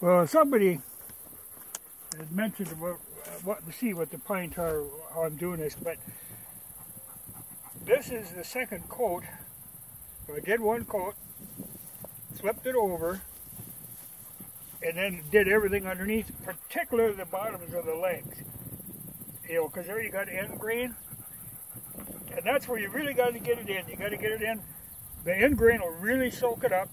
Well, somebody had mentioned about wanting to see what the pine tar, how I'm doing this, but this is the second coat. So I did one coat, flipped it over, and then did everything underneath, particularly the bottoms of the legs. You know, because there you got end grain, and that's where you really got to get it in. You got to get it in. The end grain will really soak it up,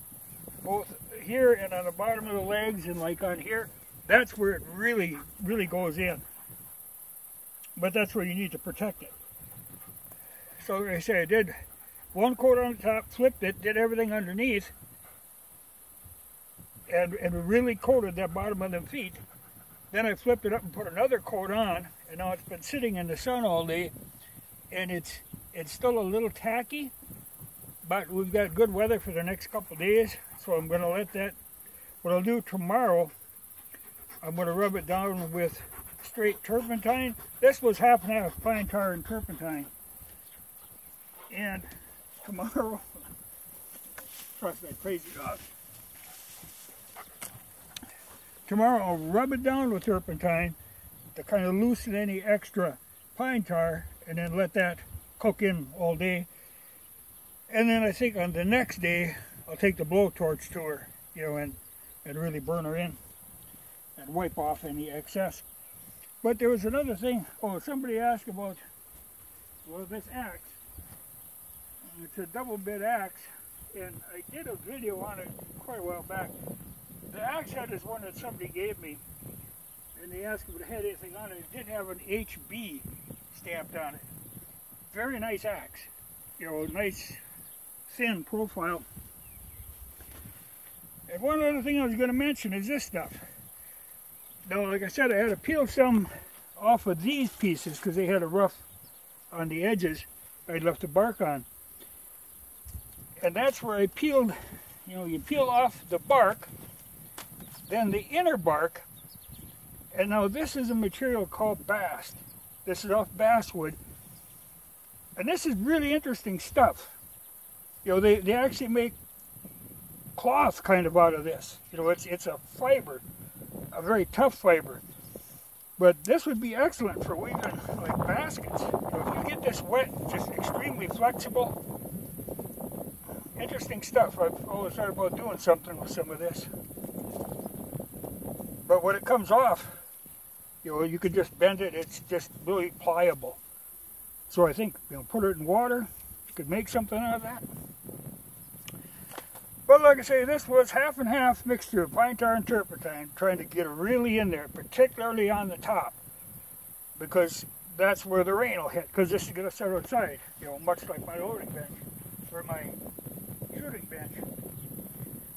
both here and on the bottom of the legs, and like on here. That's where it really, really goes in. But that's where you need to protect it. So like I say, I did one coat on the top, flipped it, did everything underneath, and really coated that bottom of them feet. Then I flipped it up and put another coat on, and now it's been sitting in the sun all day, and it's still a little tacky, but we've got good weather for the next couple of days, so I'm going to let that. What I'll do tomorrow, I'm going to rub it down with straight turpentine. This was half and half pine tar and turpentine. And tomorrow, trust that crazy dog. Tomorrow I'll rub it down with turpentine to kind of loosen any extra pine tar, and then let that cook in all day. And then I think on the next day I'll take the blowtorch to her, you know, and really burn her in and wipe off any excess. But there was another thing. Oh, somebody asked about, well, this axe. It's a double bit axe, and I did a video on it quite a while back. The axe head is one that somebody gave me, and they asked if it had anything on it. It did have an HB stamped on it. Very nice axe. You know, nice thin profile. And one other thing I was going to mention is this stuff. Now, like I said, I had to peel some off of these pieces because they had a rough on the edges. I'd left the bark on. And that's where I peeled, you know, you peel off the bark, then the inner bark. And now this is a material called Bast. This is off Basswood. And this is really interesting stuff. You know, they actually make cloth kind of out of this. You know, it's a fiber, a very tough fiber. But this would be excellent for weaving like baskets. You know, if you get this wet, just extremely flexible. Interesting stuff. I've always thought about doing something with some of this. But when it comes off, you know, you could just bend it. It's just really pliable. So I think, you know, put it in water. You could make something out of that. But like I say, this was half and half mixture of pine tar and turpentine, trying to get it really in there, particularly on the top, because that's where the rain will hit, because this is going to sit outside, you know, much like my loading bench, or my shooting bench.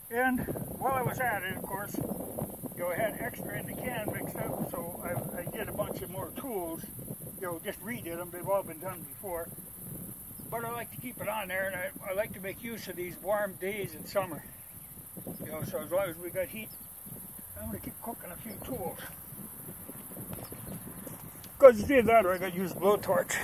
And while I was at it, of course, you know, I had extra in the can mixed up, so I did a bunch of more tools, you know, just redid them. They've all been done before. But I like to keep it on there, and I like to make use of these warm days in summer. You know, so as long as we got heat, I'm going to keep cooking a few tools. Because it's either that or I got to use blowtorch.